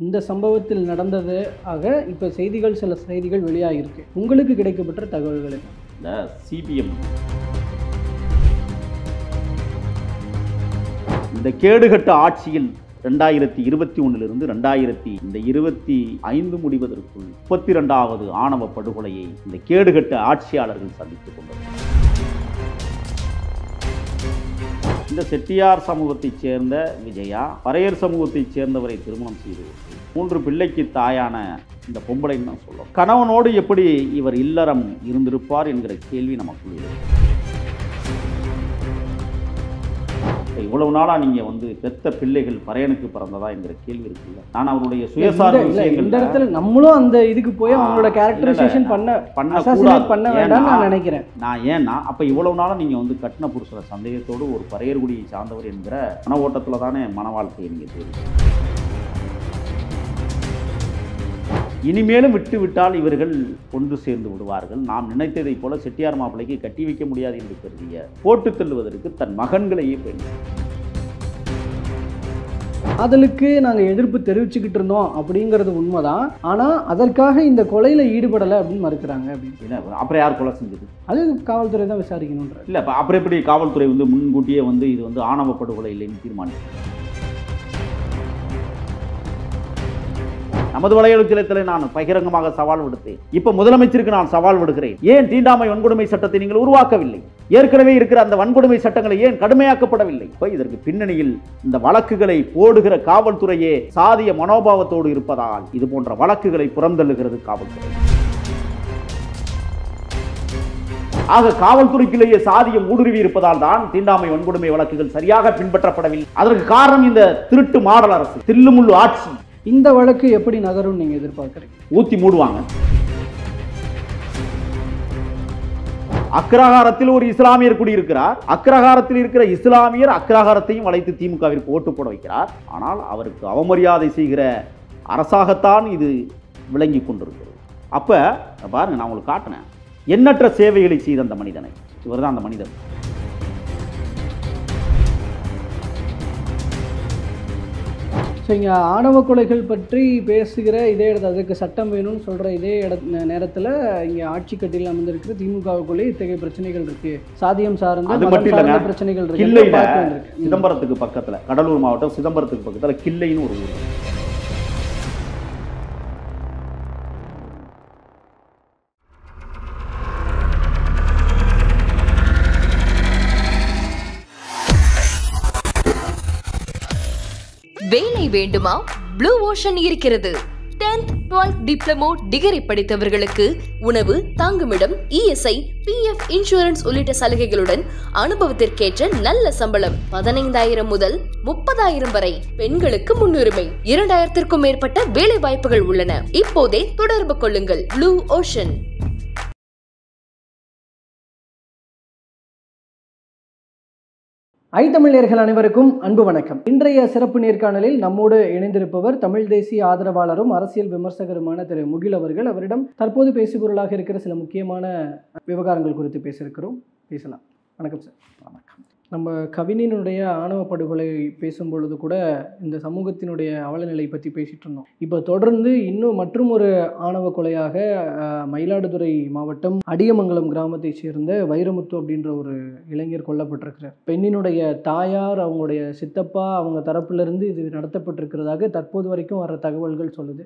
இந்த சம்பவத்தில் நடந்தது ஆக இப்போ சில செய்திகள் வெளியாகிருக்கு. உங்களுக்கு கிடைக்கப்பட்ட தகவல்கள் என்ன? இந்த சிபிஎம் இந்த கேடுகட்ட ஆட்சியில் 2021 2025 முடிவதற்குள் 32வது ஆணவ படுகொலையை இந்த கேடுகட்ட ஆட்சியாளர்கள் சந்தித்துக் கொண்டனர். இந்த செட்டியார் சமூகத்தைச் சேர்ந்த விஜயா பறையர் சமூகத்தைச் சேர்ந்தவரை திருமணம் செய்து 3 பிள்ளைக்கு தாயான இந்த பொம்பளைன்னு தான் சொல்லுவோம். கணவனோடு எப்படி இவர் இல்லறம் இருந்திருப்பார் என்கிற கேள்வி நமக்குள் இருக்கு. இவ்வளவு நாளா நீங்க பெத்த பிள்ளைகள் பறையனுக்கு பிறந்ததா என்கிற கேள்வி இருக்குல்ல. நான் அவருடைய சுயசார்பு இந்த இடத்துல நம்மளும் அந்த இதுக்கு போய் அவங்களோட கேரக்டரைசேஷன் பண்ண வேண்டாம் நான் நினைக்கிறேன். நான் ஏன்னா அப்ப இவ்வளவு நாளா நீங்க கட்டின புருஷர சந்தேகத்தோடு ஒரு பறையர் குடியை சார்ந்தவர் என்கிற மன ஓட்டத்துல தானே மன வாழ்க்கையை நீங்க தெரியும். இனிமேலும் விட்டுவிட்டால் இவர்கள் ஒன்று சேர்ந்து விடுவார்கள். நாம் நினைத்ததை போல செட்டியார் மாப்பிள்ளைக்கு கட்டி வைக்க முடியாது என்று கருதிய போட்டு தள்ளுவதற்கு தன் மகன்களையே பயன்படுத்தி காதலுக்கு நாங்கள் எதிர்ப்பு தெரிவிச்சுக்கிட்டு இருந்தோம் அப்படிங்கிறது உண்மைதான். ஆனால் அதற்காக இந்த கொலையில் ஈடுபடலை அப்படின்னு மறுக்கிறாங்க. அப்படின்னு அப்புறம் யார் கொலை செஞ்சது? அது காவல்துறை தான் விசாரிக்கணுன்ற. இல்லை, அப்புறம் எப்படி காவல்துறை முன்கூட்டியே இது ஆணவ படுகொலை இல்லைன்னு தீர்மானிச்சு? நமது வலையொலித்தளத்தில் நான் பகிரங்கமாக சவால் விடுத்தேன். இப்ப முதலமைச்சருக்கு நான் சவால் விடுகிறேன். ஏன் தீண்டாமை வன்கொடுமை சட்டத்தை நீங்கள் உருவாக்கவில்லை? ஏற்கனவே இருக்கிற அந்த வன்கொடுமை சட்டங்களை ஏன் கடுமையாக்கப்படவில்லை? இதற்கு பின்னணியில் இந்த வழக்குகளை போடுகிற காவல்துறையே சாதிய மனோபாவத்தோடு இருப்பதால் இது போன்ற வழக்குகளை புறந்தள்ளுகிறது காவல்துறை. ஆக காவல்துறைக்குள்ளேயே சாதியம் ஊடுருவி இருப்பதால் தான் தீண்டாமை வன்கொடுமை வழக்குகள் சரியாக பின்பற்றப்படவில்லை. அதற்கு காரணம் இந்த திருட்டு மாடல் அரசு, தில்லுமுள்ளு ஆட்சி. இந்த வழக்கு எப்படி நகரும் நீங்க எதிர்பார்க்கிறீங்க? ஊத்தி மூடுவாங்க. அக்ரஹாரத்தில் ஒரு இஸ்லாமியர் குடியிருக்கிறார். அக்ரஹாரத்தில் இருக்கிற இஸ்லாமியர் அக்ரஹாரத்தையும் வளைத்து திமுகவிற்கு ஓட்டு போட வைக்கிறார். ஆனால் அவருக்கு அவமரியாதை செய்கிற அரசாகத்தான் இது விளங்கி கொண்டிருக்கிறது. அப்ப பாருங்க, நான் உங்களுக்கு காட்டினேன் எண்ணற்ற சேவைகளை செய்த அந்த மனிதனை. இவர்தான் அந்த மனிதன். இங்கே ஆணவ கொலைகள் பற்றி பேசுகிற இதே இடத்துல அதுக்கு சட்டம் வேணும்னு சொல்கிற இதே நேரத்தில் இங்கே ஆட்சி கட்டியில் அமர்ந்திருக்கிற திமுகவுக்குள்ளே இத்தகைய பிரச்சனைகள் இருக்கு. சாதியம் சார்ந்த பிரச்சனைகள் இருக்கு. சிதம்பரத்துக்கு பக்கத்தில், கடலூர் மாவட்டம் சிதம்பரத்துக்கு பக்கத்தில் கிள்ளைன்னு ஒரு ஊர். வேலை வேண்டுமா? ப்ளூ ஓஷன் இருக்கிறது. 10th 12th டிப்ளமோ டிகிரி படித்தவர்களுக்கு உணவு, தங்குமிடம், இஎஸ்ஐ, பிஎஃப், இன்சூரன்ஸ் உள்ளிட்ட சலுகைகளுடன் அனுபவத்திற்கேற்ற நல்ல சம்பளம் 15,000 முதல் 30,000 வரை. பெண்களுக்கு முன்னுரிமை. 2,000க்கும் மேற்பட்ட வேலை வாய்ப்புகள் உள்ளன. இப்போதே தொடர்பு கொள்ளுங்கள். Blue ocean. தமிழர்கள் அனைவருக்கும் அன்பு வணக்கம். இன்றைய சிறப்பு நேர்காணலில் நம்மோடு இணைந்திருப்பவர் தமிழ் தேசிய ஆதரவாளரும் அரசியல் விமர்சகருமான திரு முகில் அவர்கள். அவரிடம் தற்போது பேசுபொருளாக இருக்கிற சில முக்கியமான விவகாரங்கள் குறித்து பேசலாம். வணக்கம் சார். வணக்கம். நம்ம கவினினுடைய ஆணவ படுகொலை பேசும்பொழுது கூட இந்த சமூகத்தினுடைய அவலநிலை பற்றி பேசிகிட்டு இருந்தோம். இப்போ தொடர்ந்து இன்னும் மற்றும் ஒரு ஆணவ கொலையாக மயிலாடுதுறை மாவட்டம் அடியமங்கலம் கிராமத்தை சேர்ந்த வைரமுத்து அப்படின்ற ஒரு இளைஞர் கொல்லப்பட்டிருக்கிறார். பெண்ணினுடைய தாயார், அவங்களுடைய சித்தப்பா, அவங்க தரப்பிலிருந்து இது நடத்தப்பட்டிருக்கிறதாக தற்போது வரைக்கும் வர தகவல்கள் சொல்லுது.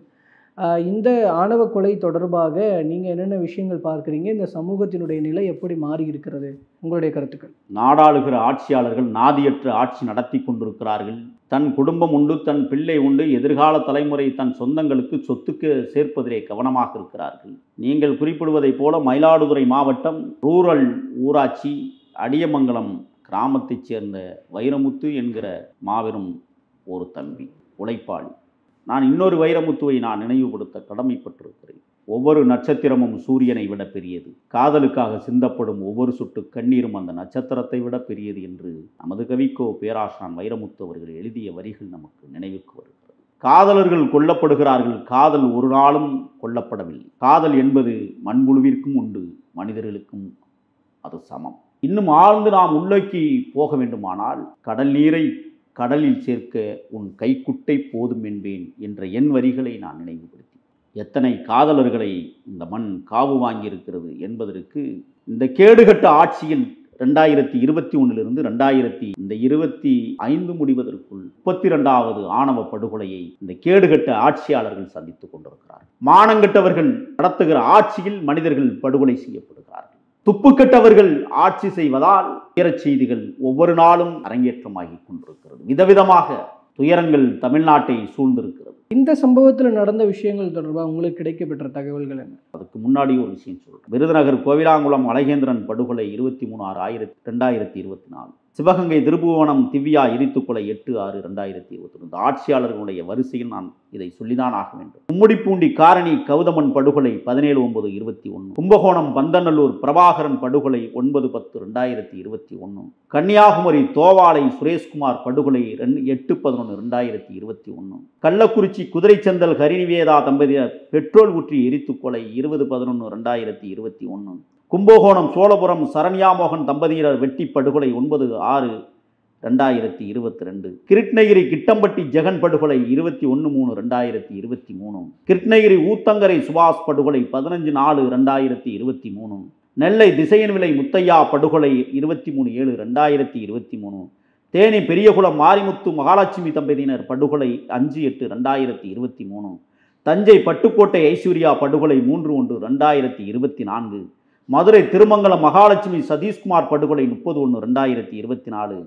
இந்த ஆணவ கொலை தொடர்பாக நீங்கள் என்னென்ன விஷயங்கள் பார்க்குறீங்க? இந்த சமூகத்தினுடைய நிலை எப்படி மாறி இருக்கிறது? உங்களுடைய கருத்துக்கள். நாடாளுகிற ஆட்சியாளர்கள் நாதியற்ற ஆட்சி நடத்தி கொண்டிருக்கிறார்கள். தன் குடும்பம் உண்டு, தன் பிள்ளை உண்டு, எதிர்கால தலைமுறை தன் சொந்தங்களுக்கு சொத்துக்கு சேர்ப்பதிலே கவனமாக இருக்கிறார்கள். நீங்கள் குறிப்பிடுவதைப் போல மயிலாடுதுறை மாவட்டம் ரூரல் ஊராட்சி அடியமங்கலம் கிராமத்தைச் சேர்ந்த வைரமுத்து என்கிற மாபெரும் ஒரு தம்பி, உழைப்பாளி. நான் இன்னொரு வைரமுத்துவை நான் நினைவுபடுத்த கடமைப்பட்டிருக்கிறேன். ஒவ்வொரு நட்சத்திரமும் சூரியனை விட பெரியது. காதலுக்காக சிந்தப்படும் ஒவ்வொரு சொட்டு கண்ணீரும் அந்த நட்சத்திரத்தை விட பெரியது என்று நமது கவிக்கோ பேராசான் வைரமுத்து அவர்கள் எழுதிய வரிகள் நமக்கு நினைவுக்கு வருகிறது. காதலர்கள் கொல்லப்படுகிறார்கள், காதல் ஒரு நாளும் கொல்லப்படவில்லை. காதல் என்பது மண்புழுவிற்கும் உண்டு, மனிதர்களுக்கும் அது சமம். இன்னும் ஆழ்ந்து நாம் உள்ளோக்கி போக வேண்டுமானால் கடல் நீரை கடலில் சேர்க்க உன் கைக்குட்டை போதும் என்பேன் என்ற என் வரிகளை நான் நினைவுபடுத்தி, எத்தனை காதலர்களை இந்த மண் காவு வாங்கியிருக்கிறது என்பதற்கு இந்த கேடுகட்ட ஆட்சியில் 2021 2025 முடிவதற்குள் 32வது ஆணவ படுகொலையை இந்த கேடுகட்ட ஆட்சியாளர்கள் சந்தித்துக் கொண்டிருக்கிறார்கள். மானங்கெட்டவர்கள் நடத்துகிற ஆட்சியில் மனிதர்கள் படுகொலை செய்யப்படுகிறார்கள். துப்புக்கெட்டவர்கள் ஆட்சி செய்வதால் துயரச் செய்திகள் ஒவ்வொரு நாளும் அரங்கேற்றமாகி கொண்டிருக்கிறது. விதவிதமாக துயரங்கள் தமிழ்நாட்டை சூழ்ந்திருக்கிறது. இந்த சம்பவத்தில் நடந்த விஷயங்கள் தொடர்பாக உங்களுக்கு கிடைக்கப்பெற்ற தகவல்கள் என்ன? அதுக்கு முன்னாடி ஒரு விஷயம் சொல்றேன். விருதுநகர் கோவிலாங்குளம் அழகேந்திரன் படுகொலை 23/6/2024. சிவகங்கை திருப்புவனம் திவ்யா எரித்துக்கொலை 8/6/2021. இந்த ஆட்சியாளர்களுடைய வரிசையில் நான் இதை சொல்லிதான் ஆக வேண்டும். கும்முடிப்பூண்டி காரணி கௌதமன் படுகொலை 17/9/21. கும்பகோணம் பந்தநல்லூர் பிரபாகரன் படுகொலை 9/10/2021. கன்னியாகுமரி தோவாளை சுரேஷ்குமார் படுகொலை 8/11/2021. கள்ளக்குறிச்சி குதிரைச்சந்தல் ஹரிநிவேதா தம்பதியர் பெட்ரோல் ஊற்றி எரித்துக்கொலை 20/11/2021. கும்பகோணம் சோழபுரம் சரண்யாமோகன் தம்பதியினர் வெட்டி படுகொலை 9/6/2022. கிருஷ்ணகிரி கிட்டம்பட்டி ஜெகன் படுகொலை 21/3/2023. கிருஷ்ணகிரி ஊத்தங்கரை சுபாஷ் படுகொலை 15/4/2023. நெல்லை திசையன்விளை முத்தையா படுகொலை 23/7/2023. தேனி பெரியகுளம் மாரிமுத்து மகாலட்சுமி தம்பதியினர் படுகொலை 5/8/2023. தஞ்சை பட்டுக்கோட்டை ஐஸ்வர்யா படுகொலை 3/1/2024. மதுரை திருமங்கலம் மகாலட்சுமி சதீஷ்குமார் படுகொலை 30/1/2024.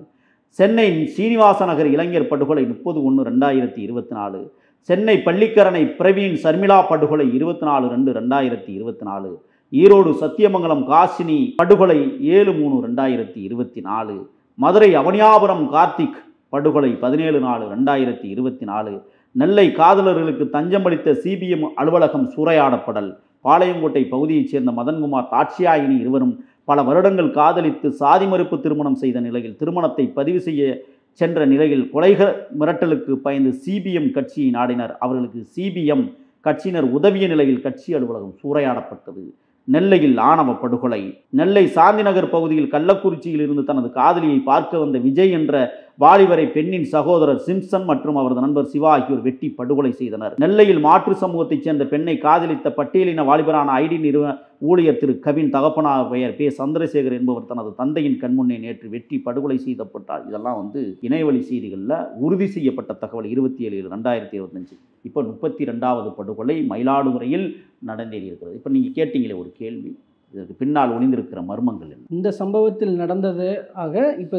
சென்னை சீனிவாச நகர் இளைஞர் படுகொலை 30/1/2024. சென்னை பள்ளிக்கரணை பிரவீன் சர்மிளா படுகொலை 24/2/2024. ஈரோடு சத்தியமங்கலம் காசினி படுகொலை 7/3/2024. மதுரை அவனியாபுரம் கார்த்திக் படுகொலை 17/4/2024. நெல்லை காதலர்களுக்கு தஞ்சமளித்த சிபிஎம் அலுவலகம் சூறையாடப்படல். பாளையங்கோட்டை பகுதியைச் சேர்ந்த மதன்குமார் தாட்சியாயினி இருவரும் பல வருடங்கள் காதலித்து சாதி மறுப்பு திருமணம் செய்த நிலையில் திருமணத்தை பதிவு செய்ய சென்ற நிலையில் கொலைகள் மிரட்டலுக்கு பயந்து சிபிஎம் கட்சியை நாடினர். அவர்களுக்கு சிபிஎம் கட்சியினர் உதவிய நிலையில் கட்சி அலுவலகம் சூறையாடப்பட்டது. நெல்லையில் ஆணவ படுகொலை. நெல்லை சாந்திநகர் பகுதியில் கள்ளக்குறிச்சியில் இருந்து தனது காதலியை பார்க்க வந்த விஜய் என்ற வாலிபரை பெண்ணின் சகோதரர் சிம்சன் மற்றும் அவரது நண்பர் சிவா ஆகியோர் வெட்டி படுகொலை செய்தனர். நெல்லையில் மாற்று சமூகத்தைச் சேர்ந்த பெண்ணை காதலித்த பட்டியலின வாலிபரான ஐடி நிறுவன ஊழியர் திரு கவின் தகப்பனார் பெயர் பே சந்திரசேகர் என்பவர் தனது தந்தையின் கண்முன்னே நேற்று வெட்டி படுகொலை செய்யப்பட்டார். இதெல்லாம் இணையவழி செய்திகளில் உறுதி செய்யப்பட்ட தகவல் 27/7/2025. இப்போ 32வது படுகொலை மயிலாடுதுறையில் நடந்தேறியிருக்கிறது. இப்போ நீங்கள் கேட்டீங்களே ஒரு கேள்வி, இதற்கு பின்னால் ஒளிந்திருக்கிற மர்மங்கள் என்ன? இந்த சம்பவத்தில் நடந்தது ஆக இப்போ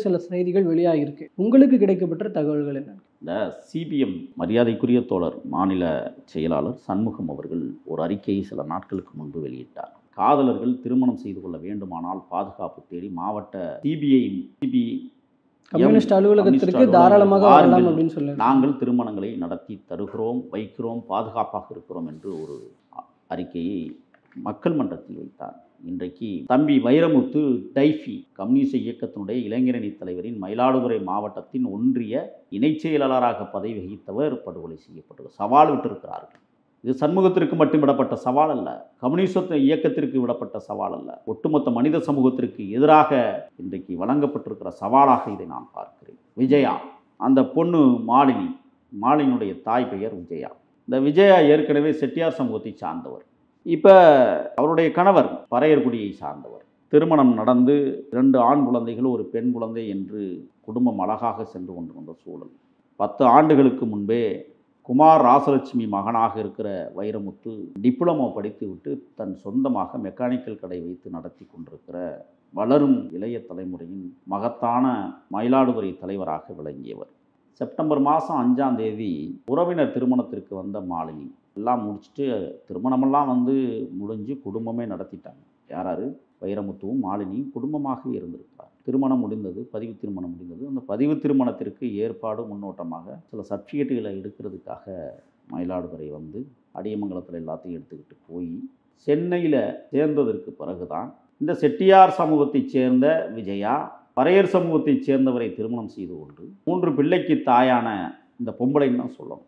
சில செய்திகள் வெளியாகிருக்கு. உங்களுக்கு கிடைக்கப்பெற்ற தகவல்கள் என்ன? இந்த சிபிஎம் மரியாதைக்குரிய தோழர் மாநில செயலாளர் சண்முகம் அவர்கள் ஒரு அறிக்கையை சில நாட்களுக்கு முன்பு வெளியிட்டார். காதலர்கள் திருமணம் செய்து கொள்ள வேண்டுமானால் பாதுகாப்பு தேடி மாவட்ட சிபிஐ கம்யூனிஸ்ட் அலுவலகத்திற்கு தாராளமாக வரலாம் அப்படின்னு சொல்லி நாங்கள் திருமணங்களை நடத்தி தருகிறோம், வைக்கிறோம், பாதுகாப்பாக இருக்கிறோம் என்று ஒரு அறிக்கையை மக்கள் மன்றத்தில் வைத்தார். இன்றைக்கு தம்பி வைரமுத்து டைஃபி கம்யூனிஸ்ட் இயக்கத்தினுடைய இளைஞரணி தலைவரின் மயிலாடுதுறை மாவட்டத்தின் ஒன்றிய இணைச் செயலாளராக பதவி வகித்தவர் படுகொலை செய்யப்பட்டது. சவால் விட்டிருக்கிறார்கள். இது சண்முகத்திற்கு மட்டும் விடப்பட்ட சவால் அல்ல, கம்யூனிஸ்ட் இயக்கத்திற்கு விடப்பட்ட சவால் அல்ல, ஒட்டுமொத்த மனித சமூகத்திற்கு எதிராக இன்றைக்கு வழங்கப்பட்டிருக்கிற சவாலாக இதை நான் பார்க்கிறேன். விஜயா, அந்த பொண்ணு மாலினியுடைய தாய் பெயர் விஜயா. இந்த விஜயா ஏற்கனவே செட்டியார் சமூகத்தை சார்ந்தவர். இப்போ அவருடைய கணவர் பறையர்குடியை சார்ந்தவர். திருமணம் நடந்து 2 ஆண் குழந்தைகள் ஒரு பெண் குழந்தை என்று குடும்பம் அழகாக சென்று கொண்டிருந்த சூழல் 10 ஆண்டுகளுக்கு முன்பே குமார் ராசலட்சுமி மகனாக இருக்கிற வைரமுத்து டிப்ளமோ படித்துவிட்டு தன் சொந்தமாக மெக்கானிக்கல் கடை வைத்து நடத்தி கொண்டிருக்கிற வளரும் இளைய தலைமுறையின் மகத்தான மயிலாடுதுறை தலைவராக விளங்கியவர். செப்டம்பர் மாதம் 5ஆம் தேதி உறவினர் திருமணத்திற்கு வந்த மாலினி எல்லாம் முடிச்சுட்டு திருமணமெல்லாம் முடிஞ்சு குடும்பமே நடத்திட்டாங்க. யாராரு? வைரமுத்துவும் மாலினியும் குடும்பமாகவே இருந்திருக்கிறார். திருமணம் முடிந்தது, பதிவு திருமணம் முடிந்தது. அந்த பதிவு திருமணத்திற்கு ஏற்பாடு முன்னோட்டமாக சில சர்டிஃபிகேட்டுகளை எடுக்கிறதுக்காக மயிலாடுதுறை அடியமங்கலத்தில் எல்லாத்தையும் எடுத்துக்கிட்டு போய் சென்னையில் சேர்ந்ததற்கு பிறகுதான் இந்த செட்டியார் சமூகத்தைச் சேர்ந்த விஜயா பறையர் சமூகத்தைச் சேர்ந்தவரை திருமணம் செய்து கொண்டு 3 பிள்ளைக்கு தாயான இந்த பொம்பளைன்னு தான் சொல்லணும்.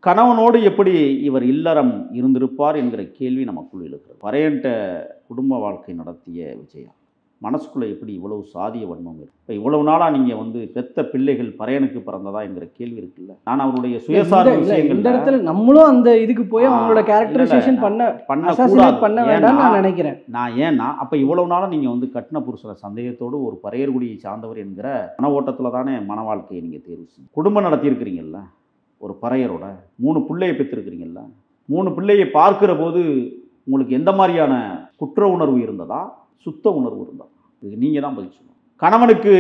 கணவனோடு எப்படி இவர் இல்லறம் இருந்திருப்பார் என்கிற கேள்வி நமக்குள் எழுகிறது. பறையன்ட்ட குடும்ப வாழ்க்கை நடத்திய விஜயா மனசுக்குள்ளே எப்படி இவ்வளவு சாதிய வன்மம் இருக்கு? இப்போ இவ்வளவு நாளாக நீங்கள் வந்து பெத்த பிள்ளைகள் பறையனுக்கு பிறந்ததா என்கிற கேள்வி இருக்குல்ல. நான் அவருடைய சுயசார்பு இந்த விஷயங்கள் இடத்துல நம்மளும் அந்த இதுக்கு போய் அவங்களோட கேரக்டரைசேஷன் பண்ண வேண்டாம்னு நான் நினைக்கிறேன். ஏன்னா அப்போ இவ்வளவு நாளாக நீங்கள் வந்து கட்டின புருஷனை சந்தேகத்தோடு ஒரு பறையர்குடியை சார்ந்தவர் என்கிற மன ஓட்டத்தில் தானே மன வாழ்க்கையை நீங்கள் தேர்வு செய்யும். குடும்பம் நடத்தியிருக்கிறீங்கல்ல, ஒரு பறையரோட 3 பிள்ளையை பெற்றிருக்கிறீங்கல்ல, 3 பிள்ளையை பார்க்கிற போது உங்களுக்கு எந்த மாதிரியான குற்ற உணர்வு இருந்ததா, சுத்த உணர்வு இருந்ததா? இதுக்கு நீங்கள் தான் பதில் சொல்லணும். கணவனுக்கு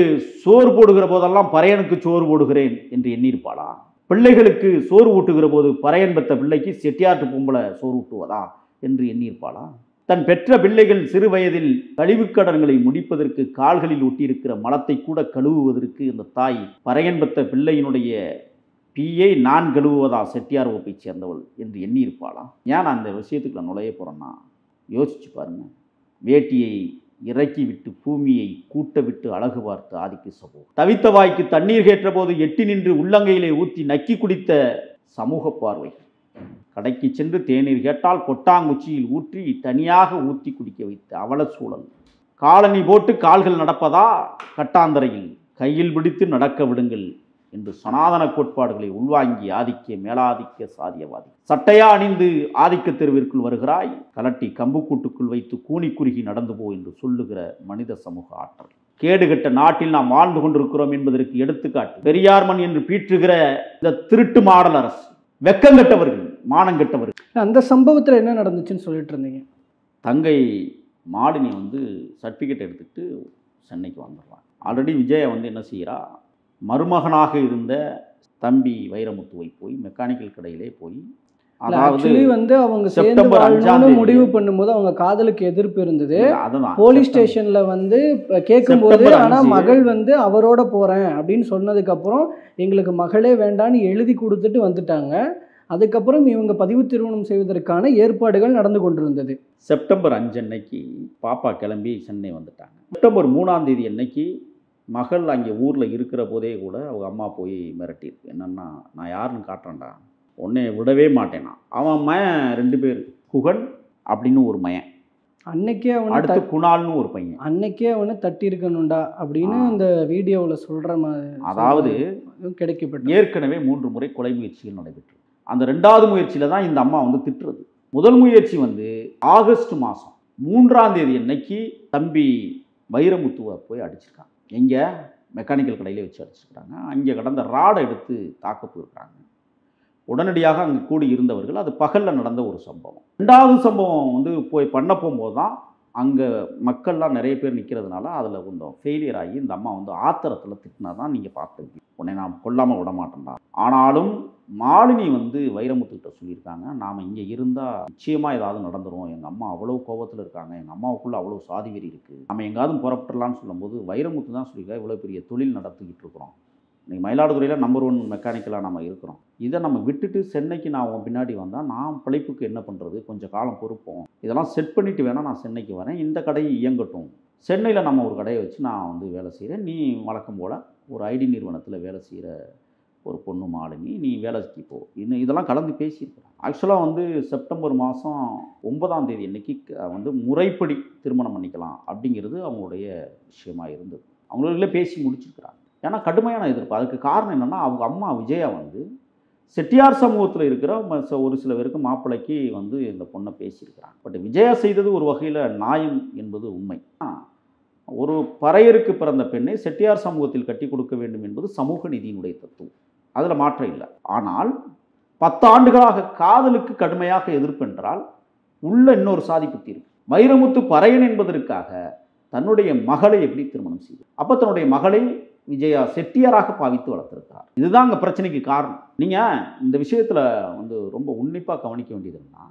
சோறு போடுகிற போதெல்லாம் பறையனுக்கு சோறு போடுகிறேன் என்று எண்ணியிருப்பாளா? பிள்ளைகளுக்கு சோறு ஊட்டுகிற போது பறையன் பெற்ற பிள்ளைக்கு செட்டியாட்டு பொம்பளை சோறு ஊட்டுவதா என்று எண்ணியிருப்பாளா? தன் பெற்ற பிள்ளைகள் சிறு வயதில் கழிவுக்கடன்களை முடிப்பதற்கு கால்களில் ஒட்டியிருக்கிற மலத்தை கூட கழுவுவதற்கு இந்த தாய் பறையன் பெற்ற பிள்ளையினுடைய பீயை நான் கழுவுவதா செட்டியார் வகுப்பை சேர்ந்தவள் என்று எண்ணியிருப்பாளா? ஏன் நான் அந்த விஷயத்துக்கு நான் நுழைய போகிறேன்னா, யோசிச்சு பாருங்க. வேட்டியை இறக்கி விட்டு பூமியை கூட்ட விட்டு அழகு பார்த்து ஆதிக்க சமூகம், தவித்த வாய்க்கு தண்ணீர் கேட்ட போது எட்டி நின்று உள்ளங்கையிலே ஊற்றி நக்கி குடித்த சமூக பார்வை, கடைக்கு சென்று தேநீர் கேட்டால் கொட்டாங்குச்சியில் ஊற்றி தனியாக ஊற்றி குடிக்க வைத்த அவல சூழல், காலணி போட்டு கால்கள் நடப்பதா கட்டாந்தரையில் கையில் பிடித்து நடக்க விடுங்கள் என்று சனாதன கோட்பாடுகளை உள்வாங்கி ஆதிக்க மேலாதிக்க சாதியவாதி, சட்டையா அணிந்து ஆதிக்க தெருவிற்குள் வருகிறாய், கலட்டி கம்புக்கூட்டுக்குள் வைத்து கூனி குறுகி நடந்து போ என்று சொல்லுகிற மனித சமூக ஆற்றல். கேடுகட்ட நாட்டில் நாம் வாழ்ந்து கொண்டிருக்கிறோம் என்பதற்கு எடுத்துக்காட்டு பெரியார்மன் என்று பீற்றுகிற இந்த திருட்டு மாடல் அரசு. வெக்கங்கட்டவர்கள், மானங்கட்டவர்கள். அந்த சம்பவத்தில் என்ன நடந்துச்சுன்னு சொல்லிட்டு இருந்தீங்க. தங்கை மாலினி வந்து சர்டிஃபிகேட் எடுத்துக்கிட்டு சென்னைக்கு வந்துடுறான். ஆல்ரெடி விஜயா வந்து என்ன செய்கிறா, மருமகனாக இருந்த தம்பி வைரமுத்துவை போய் மெக்கானிக்கல் கடையிலே போய், அதாவது வந்து அவங்க செப்டம்பர் 5 முடிவு பண்ணும்போது அவங்க காதலுக்கு எதிர்ப்பு இருந்தது. அதுதான் போலீஸ் ஸ்டேஷன்ல வந்து கேட்கும்போது, ஆனா மகள் வந்து அவரோட போறேன் அப்படின்னு சொன்னதுக்கு அப்புறம் எங்களுக்கு மகளே வேண்டான்னு எழுதி கொடுத்துட்டு வந்துட்டாங்க. அதுக்கப்புறம் இவங்க பதிவு திருமணம் செய்வதற்கான ஏற்பாடுகள் நடந்து கொண்டிருந்தது. செப்டம்பர் 5 அன்னைக்கு பாப்பா கிளம்பி சென்னை வந்துட்டாங்க. செப்டம்பர் 3 அன்னைக்கு மகள் அங்கே ஊரில் இருக்கிற போதே கூட அவங்க அம்மா போய் மிரட்டியிருக்கு. என்னென்னா, நான் யாருன்னு காட்டுறேன்டா, உன்னை விடவே மாட்டேனா. அவன் மயன் 2 பேர், குகன் அப்படின்னு ஒரு மயன், அன்னைக்கே அவனை அடுத்து குணால்னு ஒரு பையன், அன்னைக்கே அவனை தட்டி இருக்கணும்டா அப்படின்னு அந்த வீடியோவில் சொல்கிற மாதிரி. அதாவது கிடைக்கப்பட்ட ஏற்கனவே 3 முறை கொலை முயற்சிகள் நடைபெற்று, அந்த 2வது முயற்சியில் தான் இந்த அம்மா வந்து திட்டுறது. முதல் முயற்சி வந்து ஆகஸ்ட் மாதம் 3 அன்னைக்கு தம்பி வைரமுத்துவை போய் அடிச்சிருக்காங்க. எங்கே? மெக்கானிக்கல் கடையிலே வச்சு அடிச்சிருக்கிறாங்க. அங்கே கடந்த ராடை எடுத்து தாக்க போயிருக்கிறாங்க. உடனடியாக அங்கே கூடி இருந்தவர்கள், அது பகலில் நடந்த ஒரு சம்பவம். 2வது சம்பவம் வந்து போய் பண்ண போகும்போது தான் அங்கே மக்கள்லாம் நிறைய பேர் நிற்கிறதுனால அதில் கொஞ்சம் ஃபெயிலியர் ஆகி இந்த அம்மா வந்து ஆத்திரத்தில் திட்டினா தான் நீங்கள் பார்த்துருக்கீங்க. உன்னை நான் கொல்லாமல் விட மாட்டேன்டா. ஆனாலும் மாலினி வந்து வைரமுத்துக்கிட்ட சொல்லியிருக்காங்க, நாம் இங்கே இருந்தால் நிச்சயமாக ஏதாவது நடந்துடும், எங்கள் அம்மா அவ்வளோ கோபத்தில் இருக்காங்க, எங்கள் அம்மாவுக்குள்ளே அவ்வளோ சாதி வெறி இருக்குது, நம்ம எங்காவது புறப்பட்டுடலான்னு சொல்லும்போது வைரமுத்து தான் சொல்லியிருக்கா, இவ்வளோ பெரிய தொழில் நடத்திக்கிட்டு இருக்கிறோம், இன்றைக்கி மயிலாடுதுறையில் நம்பர் 1 மெக்கானிக்கலாக நம்ம இருக்கிறோம், இதை நம்ம விட்டுட்டு சென்னைக்கு நான் உன் பின்னாடி வந்தால் நான் பிழைப்புக்கு என்ன பண்ணுறது, கொஞ்சம் காலம் பொறுப்போம், இதெல்லாம் செட் பண்ணிவிட்டு வேணால் நான் சென்னைக்கு வரேன், இந்த கடையை இயங்கட்டும், சென்னையில் நம்ம ஒரு கடையை வச்சு நான் வந்து வேலை செய்கிறேன், நீ வழக்கம் போல் ஒரு ஐடி நிறுவனத்தில் வேலை செய்கிற ஒரு பொண்ணு மாலினி, நீ வேலைக்கு போ, இன்னும் இதெல்லாம் கலந்து பேசியிருக்கிறேன். ஆக்சுவலாக வந்து செப்டம்பர் மாதம் 9 அன்னைக்கு வந்து முறைப்படி திருமணம் பண்ணிக்கலாம் அப்படிங்கிறது அவங்களுடைய விஷயமாக இருந்தது. அவங்களுக்குள்ளே பேசி முடிச்சிருக்கிறாங்க. ஏன்னா கடுமையான எதிர்ப்பு. அதுக்கு காரணம் என்னென்னா, அவங்க அம்மா விஜயா வந்து செட்டியார் சமூகத்தில் இருக்கிற ஒரு சில பேருக்கு மாப்பிள்ளைக்கு வந்து இந்த பொண்ணை பேசியிருக்கிறாங்க. பட் விஜயா செய்தது ஒரு வகையில் நியாயம் என்பது உண்மை. ஒரு பறையருக்கு பிறந்த பெண்ணை செட்டியார் சமூகத்தில் கட்டி கொடுக்க வேண்டும் என்பது சமூக நீதியினுடைய தத்துவம், அதில் மாற்றம் இல்லை. ஆனால் 10 ஆண்டுகளாக காதலுக்கு கடுமையாக எதிர்ப்பு என்றால் உள்ள இன்னொரு சாதி புத்தி இருக்கு. வைரமுத்து பறையன் என்பதற்காக தன்னுடைய மகளை எப்படி திருமணம் செய்தார்? அப்போ தன்னுடைய மகளை விஜயா செட்டியாராக பாவித்து வளர்த்திருக்கார். இதுதான் அங்கே பிரச்சனைக்கு காரணம். நீங்கள் இந்த விஷயத்தில் வந்து ரொம்ப உன்னிப்பாக கவனிக்க வேண்டியது என்னன்னா,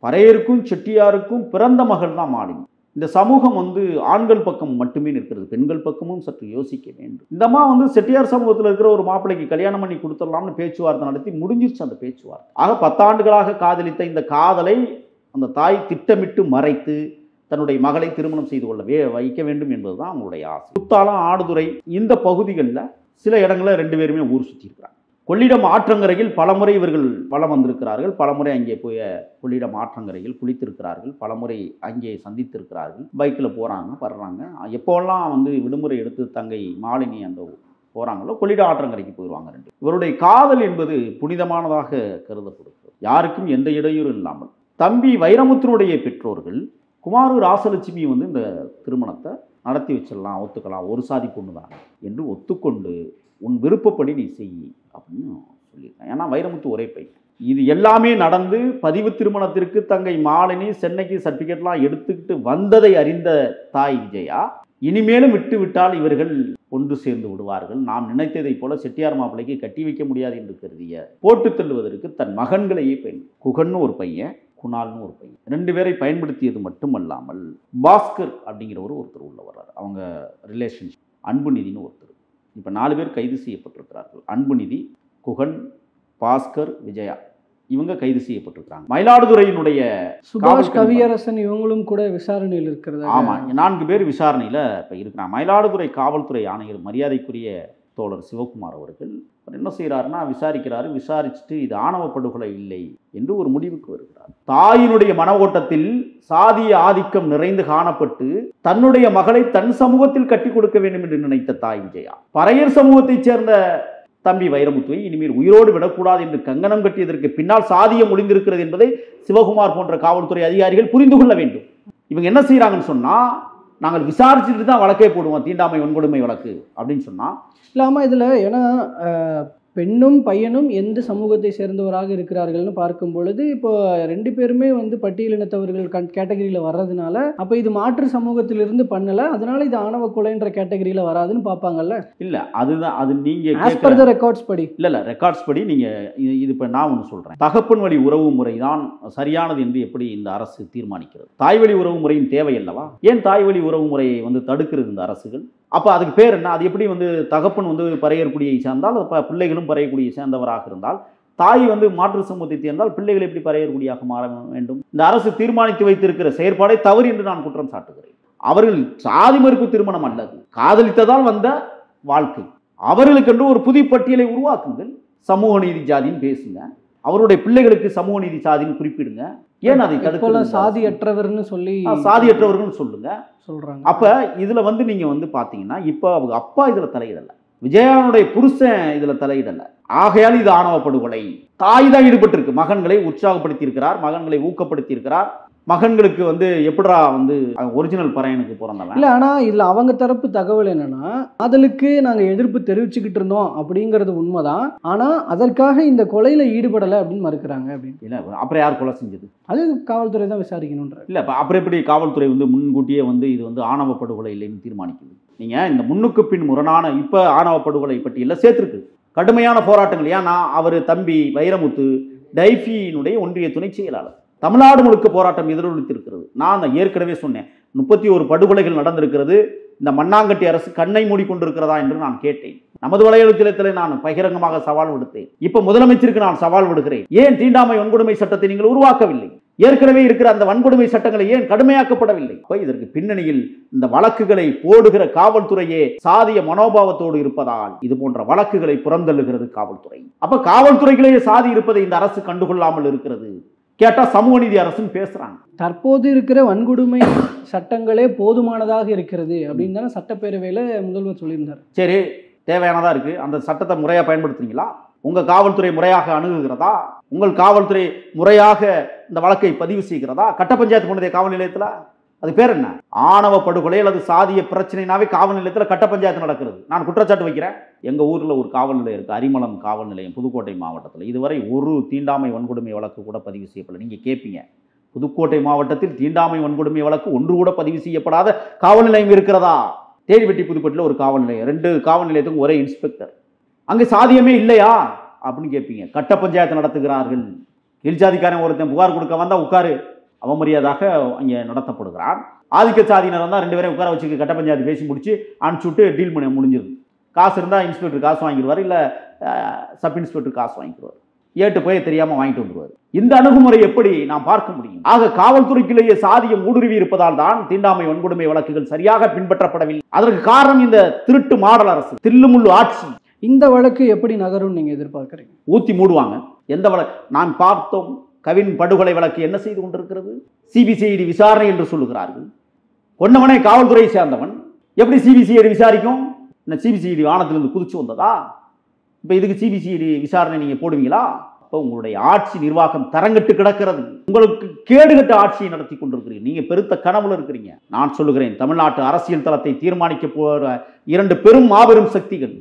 பறையருக்கும் செட்டியாருக்கும் பிறந்த மகள் தான் மாலினி. இந்த சமூகம் வந்து ஆண்கள் பக்கம் மட்டுமே நிற்கிறது, பெண்கள் பக்கமும் சற்று யோசிக்க வேண்டும். இந்த அம்மா வந்து செட்டியார் சமூகத்தில் இருக்கிற ஒரு மாப்பிள்ளைக்கு கல்யாணம் பண்ணி கொடுத்துடலாம்னு பேச்சுவார்த்தை நடத்தி முடிஞ்சிருச்சு அந்த பேச்சுவார்த்தை. ஆக 10 ஆண்டுகளாக காதலித்த இந்த காதலை அந்த தாய் திட்டமிட்டு மறைத்து தன்னுடைய மகளை திருமணம் செய்து கொள்ள வைக்க வேண்டும் என்பதுதான் அவங்களுடைய ஆசை. குத்தாலம், ஆடுதுறை இந்த பகுதிகளில் சில இடங்களில் 2 பேருமே ஊர் சுற்றி இருக்கிறாங்க. கொள்ளிடம் ஆற்றங்கரையில் பலமுறை இவர்கள் வலம் வந்திருக்கிறார்கள், பலமுறை அங்கே போய் கொள்ளிடம் ஆற்றங்கரையில் குளித்திருக்கிறார்கள், பலமுறை அங்கே சந்தித்திருக்கிறார்கள். பைக்கில் போகிறாங்க, வர்றாங்க. எப்போல்லாம் வந்து விடுமுறை எடுத்து தங்கை மாலினி அந்த போகிறாங்களோ கொள்ளிடம் ஆற்றங்கரைக்கு போயிடுவாங்க. ரெண்டு இவருடைய காதல் என்பது புனிதமானதாக கருதப்படுகிறது, யாருக்கும் எந்த இடையூறும் இல்லாமல். தம்பி வைரமுத்துனுடைய பெற்றோர்கள் குமாரு ராசலட்சுமி வந்து இந்த திருமணத்தை நடத்தி வச்சிடலாம், ஒத்துக்கலாம், ஒரு சாதி பொண்ணு தான் என்று ஒத்துக்கொண்டு உன் விருப்பப்படி நீ செய் அப்படின்னு சொல்லியிருக்காங்க. ஏன்னா வைரமுத்து ஒரே பையன். இது எல்லாமே நடந்து பதிவு திருமணத்திற்கு தங்கை மாலினி சென்னைக்கு சர்டிஃபிகேட்லாம் எடுத்துக்கிட்டு வந்ததை அறிந்த தாய் விஜயா, இனிமேலும் விட்டு விட்டால் இவர்கள் ஒன்று சேர்ந்து விடுவார்கள், நாம் நினைத்ததைப் போல செட்டியார் மாப்பிள்ளைக்கு கட்டி வைக்க முடியாது என்று கருதிய போட்டு தள்ளுவதற்கு தன் மகன்களையே குகன்னு ஒரு பையன், குணால்னு ஒரு பையன், ரெண்டு பேரை பயன்படுத்தியது மட்டுமல்லாமல் பாஸ்கர் அப்படிங்கிறவர் ஒருத்தர் உள்ள வர்றார். அவங்க ரிலேஷன்ஷிப் அன்புநிதினு ஒருத்தர். இப்போ 4 பேர் கைது செய்யப்பட்டிருக்கிறார்கள். அன்புநிதி, குகன், பாஸ்கர், விஜயா இவங்க கைது செய்யப்பட்டிருக்காங்க. மயிலாடுதுறையினுடைய சுபாஷ் கவியரசன் இவங்களும் கூட விசாரணையில் இருக்கிறது. ஆமாம், 4 பேர் விசாரணையில் இப்போ இருக்கிறாங்க. மயிலாடுதுறை காவல்துறை ஆணையர் மரியாதைக்குரிய தோழர் சிவகுமார் அவர்கள் என்ன செய்கிறாருன்னா விசாரிக்கிறாரு. விசாரிச்சுட்டு இது ஆணவ படுகொலை இல்லை என்று ஒரு முடிவுக்கு வருகிறார். தாயினுடைய மன ஓட்டத்தில் சாதிய ஆதிக்கம் நிறைந்து காணப்பட்டு தன்னுடைய மகளை தன் சமூகத்தில் கட்டி கொடுக்க வேண்டும் என்று நினைத்த தாய் விஜயா, பறையர் சமூகத்தைச் சேர்ந்த தம்பி வைரமுத்துவை இனிமேல் உயிரோடு விடக்கூடாது என்று கங்கணம் கட்டியதற்கு பின்னால் சாதியம் ஒளிந்திருக்கிறது என்பதை சிவகுமார் போன்ற காவல்துறை அதிகாரிகள் புரிந்து கொள்ள வேண்டும். இவங்க என்ன செய்கிறாங்கன்னு சொன்னால், நாங்கள் விசாரிச்சுட்டு தான் வழக்கே போடுவோம், தீண்டாமை வன்கொடுமை வழக்கு அப்படின்னு சொன்னால் இல்லாமல் இதில் ஏன்னா பெண்ணும் பையனும் எந்த சமூகத்தை சேர்ந்தவராக இருக்கிறார்கள்னு பார்க்கும் பொழுது இப்போ 2 பேருமே வந்து பட்டியலினத்தவர்கள் கேட்டகரியில் வர்றதுனால அப்போ இது மாற்று சமூகத்திலிருந்து பண்ணலை, அதனால இது ஆணவ கொலைன்ற கேட்டகரியில் வராதுன்னு பார்ப்பாங்கல்ல. இல்லை, அதுதான் அது நீங்கள் ஆஸ் பர் த ரெக்கார்ட்ஸ் படி இல்லை ரெக்கார்ட்ஸ் படி நீங்கள் இது இப்போ நான் ஒன்று சொல்கிறேன். தகப்பன் வழி உறவு முறை தான் சரியானது என்று எப்படி இந்த அரசு தீர்மானிக்கிறது? தாய்வழி உறவு முறையின் தேவை அல்லவா? ஏன் தாய்வழி உறவு முறையை வந்து தடுக்கிறது இந்த அரசுகள்? அப்போ அதுக்கு பேர் என்ன? அது எப்படி வந்து தகப்பன் வந்து பறையற்குடியை சேர்ந்தால் பிள்ளைகளும் பறையக்குடியை சேர்ந்தவராக இருந்தால், தாய் வந்து மாற்று சமூகத்தை சேர்ந்தால் பிள்ளைகள் எப்படி பறையற்குடியாக மாற வேண்டும்? இந்த அரசு தீர்மானித்து வைத்திருக்கிற செயற்பாடை தவறு என்று நான் குற்றம் சாட்டுகிறேன். அவர்கள் சாதி மறுப்பு திருமணம் அல்லது காதலித்ததால் வந்த வாழ்க்கை. அவர்களுக்கென்று ஒரு புதிய பட்டியலை உருவாக்குங்கள். சமூக நீதி ஜாதின்னு பேசுங்க, அவருடைய பிள்ளைகளுக்கு சமூக நீதி சாதின்னு குறிப்பிடுங்க. ஏன் அதை தடுக்கல? சாதியற்றவர்னு சொல்லி சாதியற்றவர்கள் சொல்லுங்க சொல்றாங்க. அப்ப இதுல வந்து நீங்க வந்து பாத்தீங்கன்னா இப்ப அவங்க அப்பா இதுல தலையிடல, விஜயானுடைய புருஷன் இதுல தலையிடல, ஆகையால் இது ஆணவ படுகொலை. தாய் தான் ஈடுபட்டு இருக்கு, மகன்களை உற்சாகப்படுத்தி இருக்கிறார், மகன்களை ஊக்கப்படுத்தி இருக்கிறார். மகன்களுக்கு வந்து எப்படா வந்து ஒரிஜினல் பறையனுக்கு பிறந்தவன் இல்லை. ஆனால் இதில் அவங்க தரப்பு தகவல் என்னன்னா, காதலுக்கு நாங்கள் எதிர்ப்பு தெரிவிச்சுக்கிட்டு இருந்தோம் அப்படிங்கிறது உண்மைதான், ஆனால் அதற்காக இந்த கொலையில் ஈடுபடலை அப்படின்னு மறுக்கிறாங்க. அப்படின்னு இல்லை, அப்புறம் யார் கொலை செஞ்சது? அது காவல்துறை தான் விசாரிக்கணுன்ற. இல்லை, அப்புறம் எப்படி காவல்துறை வந்து முன்கூட்டியே வந்து இது வந்து ஆணவ படுகொலை இல்லைன்னு தீர்மானிக்குது? நீங்கள் இந்த முன்னுக்கு பின் முரணான இப்போ ஆணவ படுகொலை பட்டியலில் சேர்த்துருக்கு. கடுமையான போராட்டங்கள். ஏன்னா அவர் தம்பி வைரமுத்து டைஃபியினுடைய ஒன்றிய துணை செயலாளர். தமிழ்நாடு முழுக்க போராட்டம் எதிரொலித்திருக்கிறது. நான் ஏற்கனவே சொன்னேன், 31 படுகொலைகள் நடந்திருக்கிறது. இந்த மண்ணாங்கட்டி அரசு கண்ணை மூடிக்கொண்டிருக்கிறதா என்று நான் கேட்டேன். நமது வலையொலித்தளத்தில் நான் பகிரங்கமாக சவால் விடுத்தேன். இப்ப முதலமைச்சருக்கு நான் சவால் விடுகிறேன். ஏன் தீண்டாமை வன்கொடுமை சட்டத்தை நீங்கள் உருவாக்கவில்லை? ஏற்கனவே இருக்கிற அந்த வன்கொடுமை சட்டங்களை ஏன் கடுமையாக்கப்படவில்லை? இதற்கு பின்னணியில் இந்த வழக்குகளை போடுகிற காவல்துறையே சாதிய மனோபாவத்தோடு இருப்பதால் இது போன்ற வழக்குகளை புறந்தள்ளுகிறது காவல்துறை. அப்ப காவல்துறையிலேயே சாதி இருப்பதை இந்த அரசு கண்டுகொள்ளாமல் இருக்கிறது. கேட்டா சமூக நீதி அரசுன்னு பேசுறாங்க. தற்போது இருக்கிற வன்கொடுமை சட்டங்களே போதுமானதாக இருக்கிறது அப்படின்னு தானே சட்டப்பேரவையில் முதல்வர் சொல்லியிருந்தார். சரி, தேவையானதா இருக்கு. அந்த சட்டத்தை முறையா பயன்படுத்துறீங்களா? உங்க காவல்துறை முறையாக அணுகுகிறதா? உங்கள் காவல்துறை முறையாக இந்த வழக்கை பதிவு செய்கிறதா? கட்ட பஞ்சாயத்து கொண்டதே காவல் நிலையத்தில் அது பேர் என்ன? ஆணவ படுகொலை அல்லது சாதிய பிரச்சனைனாவே காவல் நிலையத்தில் கட்ட பஞ்சாயத்து நடக்கிறது. நான் குற்றச்சாட்டு வைக்கிறேன். எங்கள் ஊரில் ஒரு காவல் நிலையம் இருக்குது, அரிமளம் காவல் நிலையம், புதுக்கோட்டை மாவட்டத்தில். இதுவரை ஒரு தீண்டாமை வன்கொடுமை வழக்கு கூட பதிவு செய்யப்படல. நீங்கள் கேட்பீங்க, புதுக்கோட்டை மாவட்டத்தில் தீண்டாமை வன்கொடுமை வழக்கு ஒன்று கூட பதிவு செய்யப்படாத காவல் நிலையம் இருக்கிறதா? தேடிவெட்டி புதுப்பட்டியில் ஒரு காவல் நிலையம், 2 காவல் நிலையத்துக்கும் ஒரே இன்ஸ்பெக்டர். அங்கே சாதியமே இல்லையா அப்படின்னு கேட்பீங்க. கட்ட பஞ்சாயத்து நடத்துகிறார்கள். கீழ்ஜாதிக்காரன் ஒருத்தன் புகார் கொடுக்க வந்தால் உட்காரு அவமரியாதாக அங்கே நடத்தப்படுகிறான். ஆதிக்க சாதியினர் வந்தால் 2 பேரையும் உட்கார வச்சு கட்ட பஞ்சாயத்து பேசி முடிச்சு அனுப்பிச்சு விட்டு டீல் பண்ண முடிஞ்சிருது. காசு இருந்தால் இன்ஸ்பெக்டர் காசு வாங்கிடுவார், இல்லை சப் இன்ஸ்பெக்டர் காசு வாங்கிடுவார். ஏட்டு போய் தெரியாமல் வாங்கிட்டு வந்துடுவார். இந்த அணுகுமுறை எப்படி நாம் பார்க்க முடியும்? ஆக காவல்துறைக்குள்ளேயே சாதியம் ஊடுருவி இருப்பதால் தான் தீண்டாமை வன்கொடுமை வழக்குகள் சரியாக பின்பற்றப்படவில்லை. அதற்கு காரணம் இந்த திருட்டு மாடல் அரசு, தில்லுமுள்ளு ஆட்சி. இந்த வழக்கு எப்படி நகரும் நீங்கள் எதிர்பார்க்குறீங்க? ஊற்றி மூடுவாங்க. எந்த வழக்கு நான் பார்த்தோம்? கவின் படுகொலை வழக்கு என்ன செய்து கொண்டிருக்கிறது? சிபிசிஐடி விசாரணை என்று சொல்லுகிறார்கள். கொன்னவனே காவல்துறையை சேர்ந்தவன், எப்படி சிபிசிஐடி விசாரிக்கும்? இந்த சிபிசிஐடி வானத்திலிருந்து குதிச்சு வந்ததா? இப்போ இதுக்கு சிபிசிஐடி விசாரணை நீங்கள் போடுவீங்களா? அப்போ உங்களுடைய ஆட்சி நிர்வாகம் தரங்கட்டு கிடக்கிறது. உங்களுக்கு கேடுகட்ட ஆட்சியை நடத்தி கொண்டிருக்கிறீங்க. நீங்கள் பெருத்த கனவுல இருக்கிறீங்க. நான் சொல்லுகிறேன், தமிழ்நாட்டு அரசியல் தளத்தை தீர்மானிக்க போகிற 2 பெரும் மாபெரும் சக்திகள்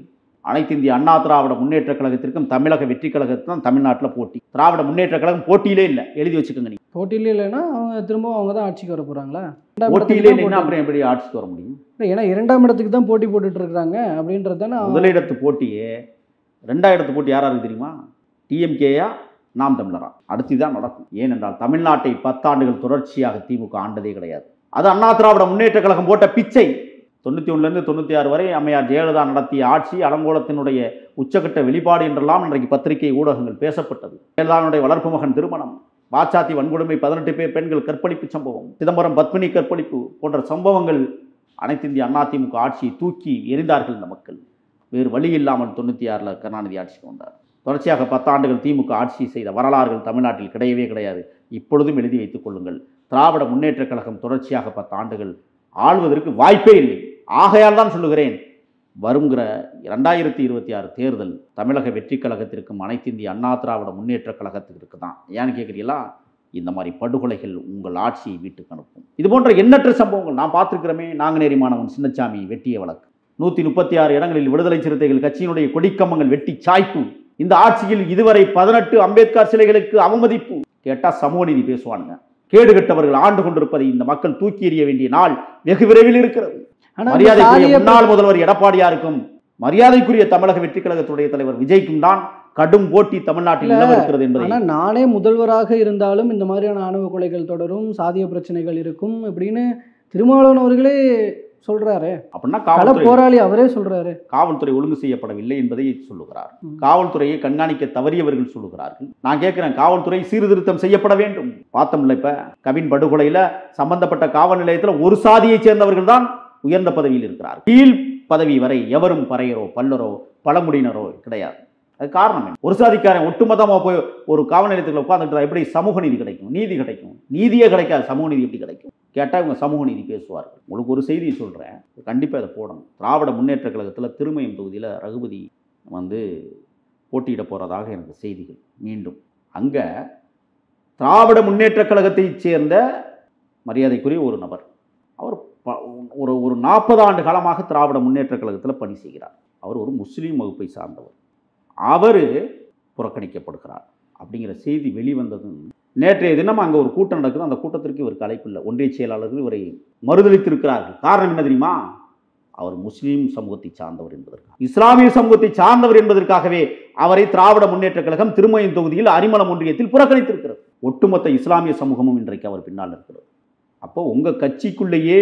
அனைத்து இந்திய அண்ணா திராவிட முன்னேற்ற கழகத்திற்கும் தமிழக வெற்றி கழகத்திற்கும் தமிழ்நாட்டில் போட்டி. திராவிட முன்னேற்ற கழகம் போட்டியிலே இல்லை, எழுதி வச்சுக்கோங்க. நீங்க போட்டியிலே இல்லைன்னா அவங்க திரும்ப அவங்க தான் ஆட்சிக்கு வர போகிறாங்களா? போட்டியிலே இல்லைன்னா அப்புறம் எப்படி ஆட்சிக்கு வர முடியும்? ஏன்னா 2ஆம் இடத்துக்கு தான் போட்டி போட்டுட்டு இருக்கிறாங்க அப்படின்றது தானே. முதலிடத்து போட்டியே 2ஆம் இடத்து போட்டி யாராருக்கு தெரியுமா? டிஎம்கேயா நாம் தமிழரா? அடுத்து தான் நடக்கும். ஏனென்றால் தமிழ்நாட்டை 10 ஆண்டுகள் தொடர்ச்சியாக திமுக ஆண்டதே கிடையாது. அது அண்ணா திராவிட முன்னேற்ற கழகம் போட்ட பிச்சை. 91லேருந்து 96 வரை அம்மையார் ஜெயலலிதா நடத்திய ஆட்சி அலங்கோலத்தினுடைய உச்சகட்ட வெளிப்பாடு என்றெல்லாம் இன்றைக்கு பத்திரிகை ஊடகங்கள் பேசப்பட்டது. ஜெயலலிதாவுடைய வளர்ப்பு மகன் திருமணம், வாச்சாத்தி வன்கொடுமை, 18 பேர் பெண்கள் கற்பழிப்பு சம்பவம், சிதம்பரம் பத்மினி கற்பழிப்பு போன்ற சம்பவங்கள் அனைத்து இந்திய அதிமுக ஆட்சியை தூக்கி எறிந்தார்கள் இந்த மக்கள். வேறு வழி இல்லாமல் 96ல் கருணாநிதி ஆட்சிக்கு வந்தார். தொடர்ச்சியாக 10 ஆண்டுகள் திமுக ஆட்சி செய்த வரலாறுகள் தமிழ்நாட்டில் கிடையவே கிடையாது. இப்பொழுதும் எழுதி வைத்துக் கொள்ளுங்கள். திராவிட முன்னேற்ற கழகம் தொடர்ச்சியாக 10 ஆண்டுகள் ஆள்வதற்கு வாய்ப்பே இல்லை. ஆகையால் தான் சொல்லுகிறேன், வருங்கிற 2026 தேர்தல் தமிழக வெற்றி கழகத்திற்கும் அனைத்து இந்திய அண்ணா திராவிட முன்னேற்ற கழகத்திற்கு தான். ஏன்னு கேட்குறீங்களா? இந்த மாதிரி படுகொலைகள் உங்கள் ஆட்சியை வீட்டுக்கு அனுப்பும். இது போன்ற எண்ணற்ற சம்பவங்கள் நான் பார்த்துருக்கிறோமே. நாங்குநேரி மாணவன் சின்னசாமி வெட்டிய வழக்கு, 136 இடங்களில் விடுதலை சிறுத்தைகள் கட்சியினுடைய கொடிக்கம்பங்கள் வெட்டி சாய்ப்பு. இந்த ஆட்சியில் இதுவரை 18 அம்பேத்கர் சிலைகளுக்கு அவமதிப்பு. கேட்டால் சமூக நீதி பேசுவானுங்க. கேடுகட்டவர்கள் ஆண்டு கொண்டிருப்பதை இந்த மக்கள் தூக்கி எறிய வேண்டிய நாள் வெகு விரைவில் இருக்கிறது. மரியாதைக்குரிய முன்னாள் முதல்வர் எடப்பாடியாருக்கும் மரியாதைக்குரிய தமிழக வெற்றி கழகத்துடைய தலைவர் விஜய்க்கும் தான் கடும் போட்டி தமிழ்நாட்டில் நிலவருக்கிறது என்பதை. ஆனால் நானே முதல்வராக இருந்தாலும் இந்த மாதிரியான ஆணவ கொலைகள் தொடரும், சாதிய பிரச்சனைகள் இருக்கும் அப்படின்னு திருமாவளவன் அவர்களே சொல்றாரு. அப்படின்னா போராளி அவரே சொல்றாரு. காவல்துறை ஒழுங்கு செய்யப்படவில்லை என்பதை சொல்லுகிறார். காவல்துறையை கண்காணிக்க தவறியவர்கள் சொல்லுகிறார்கள். நான் கேட்கிறேன், காவல்துறை சீர்திருத்தம் செய்யப்பட வேண்டும். பார்த்தோம்ல, இப்ப கவின் படுகொலையில சம்பந்தப்பட்ட காவல் நிலையத்தில் ஒரு சாதியை சேர்ந்தவர்கள் தான் உயர்ந்த பதவியில் இருக்கிறார். கீழ் பதவி வரை எவரும் பறையரோ பல்லரோ பழங்குடியினரோ கிடையாது. அது காரணம் என்ன? ஒரு சாதிக்காரன் ஒட்டுமொத்தமாக போய் ஒரு காவல் நிலையத்தில் உட்கார்ந்துட்டு எப்படி சமூக நீதி கிடைக்கும்? நீதி கிடைக்கும்? நீதியே கிடைக்காது. சமூக நீதி எப்படி கிடைக்கும்? கேட்டால் இவங்க சமூக நீதி பேசுவார்கள். உங்களுக்கு ஒரு செய்தியை சொல்கிறேன், கண்டிப்பாக அதை போடணும். திராவிட முன்னேற்ற கழகத்தில் திருமயம் தொகுதியில் ரகுபதி போட்டியிட போகிறதாக எனக்கு செய்திகள். மீண்டும் அங்கே திராவிட முன்னேற்ற கழகத்தை சேர்ந்த மரியாதைக்குரிய ஒரு நபர், அவர் ஒரு 40 ஆண்டு காலமாக திராவிட முன்னேற்ற கழகத்தில் பணி செய்கிறார். அவர் ஒரு முஸ்லீம் வகுப்பை சார்ந்தவர். அவர் புறக்கணிக்கப்படுகிறார் அப்படிங்கிற செய்தி வெளிவந்ததும் நேற்றைய தினம் அங்கே ஒரு கூட்டம் நடக்குது. அந்த கூட்டத்திற்கு இவருக்கு அழைப்பு இல்லை. ஒன்றிய செயலாளர்கள் இவரை மறுதளித்திருக்கிறார்கள். காரணம் என்ன தெரியுமா? அவர் முஸ்லீம் சமூகத்தை சார்ந்தவர் என்பதற்காக, இஸ்லாமிய சமூகத்தை சார்ந்தவர் என்பதற்காகவே அவரை திராவிட முன்னேற்ற கழகம் திருமயம் தொகுதியில் அரிமளம் ஒன்றியத்தில் புறக்கணித்திருக்கிறது. ஒட்டுமொத்த இஸ்லாமிய சமூகமும் இன்றைக்கு அவர் பின்னால் இருக்கிறது. அப்போ உங்கள் கட்சிக்குள்ளேயே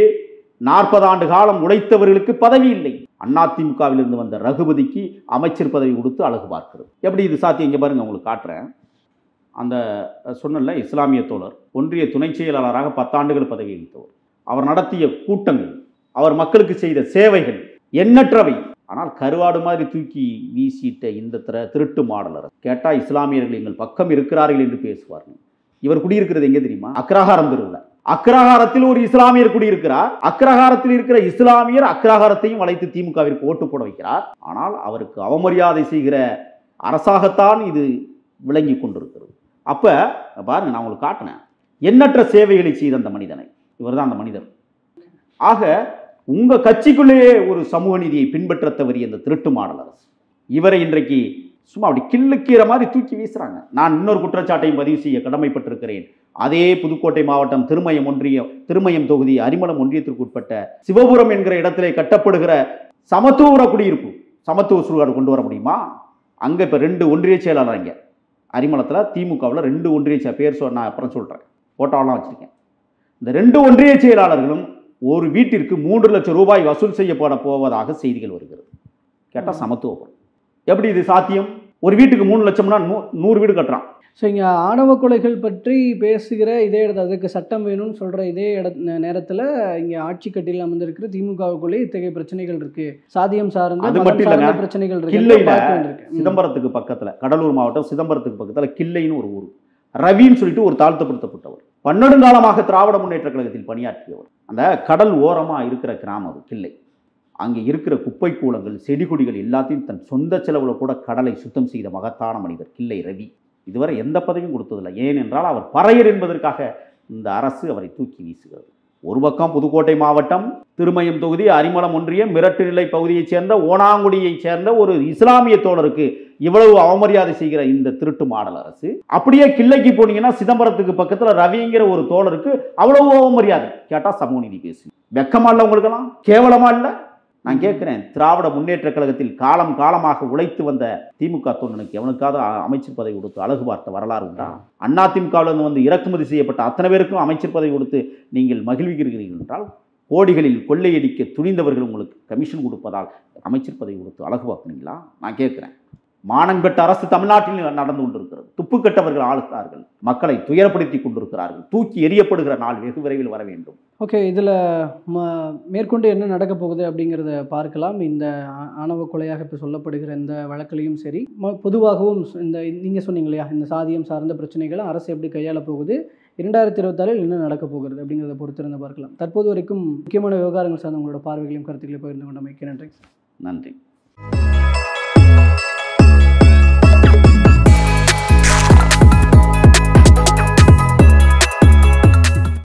40 ஆண்டு காலம் உழைத்தவர்களுக்கு பதவி இல்லை. அதிமுகவிலிருந்து வந்த ரகுபதிக்கு அமைச்சர் பதவி கொடுத்து அழகு பார்க்கிறது. எப்படி இது சாத்தியம்? இங்கே பாருங்க, உங்களுக்கு காட்டுறேன். அந்த சொன்னல இஸ்லாமிய தோழர் ஒன்றிய துணை செயலாளராக 10 ஆண்டுகள் பதவி அளித்தவர். அவர் நடத்திய கூட்டங்கள், அவர் மக்களுக்கு செய்த சேவைகள் எண்ணற்றவை. ஆனால் கருவாடு மாதிரி தூக்கி வீசிட்ட இந்த திருட்டு மாடலர் கேட்டால் இஸ்லாமியர்கள் எங்கள் பக்கம் இருக்கிறார்கள் என்று பேசுவார்கள். இவர் குடியிருக்கிறது எங்கே தெரியுமா? அக்ரஹாரம் தெருவில். அக்ரஹாரத்தில் ஒரு இஸ்லாமியர் குடியிருக்கிறார். அக்ரஹாரத்தில் இருக்கிற இஸ்லாமியர் அக்ரஹாரத்தையும் வளைத்து திமுகவிற்கு ஓட்டு போட வைக்கிறார். ஆனால் அவருக்கு அவமரியாதை செய்கிற அரசாகத்தான் இது விளங்கி கொண்டிருக்கிறது. அப்ப பாருங்க, நான் உங்களுக்கு காட்டினேன் எண்ணற்ற சேவைகளை செய்த அந்த மனிதனை. இவர் தான் அந்த மனிதர். ஆக உங்க கட்சிக்குள்ளேயே ஒரு சமூக நீதியை பின்பற்ற தவறிய அந்த திருட்டு மாடல் அரசு இவரை இன்றைக்கு சும்மா அப்படி கிள்ளுக்கீரை மாதிரி தூக்கி வீசுறாங்க. நான் இன்னொரு குற்றச்சாட்டையும் பதிவு செய்ய கடமைப்பட்டிருக்கிறேன். அதே புதுக்கோட்டை மாவட்டம் திருமயம் தொகுதி அரிமளம் ஒன்றியத்திற்கு உட்பட்ட சிவபுரம் என்கிற இடத்திலே கட்டப்படுகிற சமத்துவ குடியிருப்பு, சமத்துவ சுடுகாடு கொண்டு வர முடியுமா? அங்கே இப்போ 2 ஒன்றிய செயலாளர், இங்கே அரிமளத்தில் திமுகவில் 2 ஒன்றிய பேர் நான் அப்புறம் சொல்கிறேன், ஃபோட்டோவெல்லாம் வச்சுருக்கேன். இந்த 2 ஒன்றிய செயலாளர்களும் ஒரு வீட்டிற்கு 3 லட்சம் ரூபாய் வசூல் செய்யப்பட போவதாக செய்திகள் வருகிறது. கேட்டால் சமத்துவபுரம். எப்படி இது சாத்தியம்? ஒரு வீட்டுக்கு 3 லட்சம்னா 100 வீடு கட்டுறான். ஸோ இங்கே ஆணவ கொலைகள் பற்றி பேசுகிற இதே இடத்துல அதுக்கு சட்டம் வேணும்னு சொல்கிற இதே நேரத்தில் இங்கே ஆட்சி கட்டியில் அமர்ந்திருக்கிற திமுகவுக்குள்ளே இத்தகைய பிரச்சனைகள் இருக்குது, சாதியம் சார்ந்த அது மட்டும் இல்லைங்க, பிரச்சனைகள் கிள்ளையில் இருக்கு. சிதம்பரத்துக்கு பக்கத்தில், கடலூர் மாவட்டம் சிதம்பரத்துக்கு பக்கத்தில் கிள்ளைன்னு ஒரு ஊர். ரவின்னு சொல்லிட்டு ஒரு தாழ்த்தப்படுத்தப்பட்டவர், பன்னெடுங்காலமாக திராவிட முன்னேற்ற கழகத்தில் பணியாற்றியவர். அந்த கடல் ஓரமாக இருக்கிற கிராமம் அது கிள்ளை. அங்கே இருக்கிற குப்பை கூலங்கள், செடி கொடிகள் எல்லாத்தையும் தன் சொந்த செலவில் கூட கடலை சுத்தம் செய்த மகத்தான மனிதர் கிள்ளை ரவி. இதுவரை எந்த பதவியும் கொடுத்ததில்லை. ஏனென்றால் அவர் பறையர் என்பதற்காக இந்த அரசு அவரை தூக்கி வீசுகிறது. ஒரு பக்கம் புதுக்கோட்டை மாவட்டம் திருமயம் தொகுதி அரிமளம் ஒன்றியம் மிரட்டு நிலை பகுதியைச் சேர்ந்த ஓனாங்குடியைச் சேர்ந்த ஒரு இஸ்லாமிய தோழருக்கு இவ்வளவு அவமரியாதை செய்கிற இந்த திருட்டு மாடல் அரசு, அப்படியே கிள்ளைக்கு போனீங்கன்னா சிதம்பரத்துக்கு பக்கத்தில் ரவிங்கிற ஒரு தோழருக்கு அவ்வளவு அவமரியாதை. கேட்டால் சமூக நீதி பேசு. வெக்கமா இல்லை உங்களுக்கெல்லாம்? கேவலமா இல்லை? நான் கேட்குறேன், திராவிட முன்னேற்ற கழகத்தில் காலம் காலமாக உழைத்து வந்த திமுக தொண்டனுக்கு எவனுக்காவது அமைச்சர் பதவி கொடுத்து அழகு பார்த்த வரலாறு உண்டா? அதிமுகவிலிருந்து வந்து இறக்குமதி செய்யப்பட்ட அத்தனை பேருக்கும் அமைச்சர் பதவி கொடுத்து நீங்கள் மகிழ்விக்கிறீர்கள் என்றால், கோடிகளில் கொள்ளையடிக்க துணிந்தவர்கள் உங்களுக்கு கமிஷன் கொடுப்பதால் அமைச்சர் பதவி கொடுத்து அழகு பார்க்குறீங்களா? நான் கேட்குறேன். மானங்கெட்ட அரசு தமிழ்நாட்டில் நடந்து கொண்டிருக்கிறது. துப்புக்கட்டவர்கள் ஆளுகிறார்கள், மக்களை துயரப்படுத்தி கொண்டிருக்கிறார்கள். தூக்கி எறியப்படுகிற நாள் வெகு விரைவில் வர வேண்டும். ஓகே, இதில் மேற்கொண்டு என்ன நடக்க போகுது அப்படிங்கிறத பார்க்கலாம். இந்த ஆணவ கொலையாக இப்போ சொல்லப்படுகிற இந்த வழக்கிலையும் சரி, பொதுவாகவும் இந்த நீங்கள் சொன்னீங்க இல்லையா, இந்த சாதியம் சார்ந்த பிரச்சனைகளை அரசு எப்படி கையாள போகுது, 2026 என்ன நடக்க போகிறது அப்படிங்கிறத பொறுத்திருந்து பார்க்கலாம். தற்போது வரைக்கும் முக்கியமான விவகாரங்கள் சார்ந்த உங்களோட பார்வைகளையும் கருத்துக்களையும் பகிர்ந்து கொண்டமைக்கு நன்றி. நன்றி.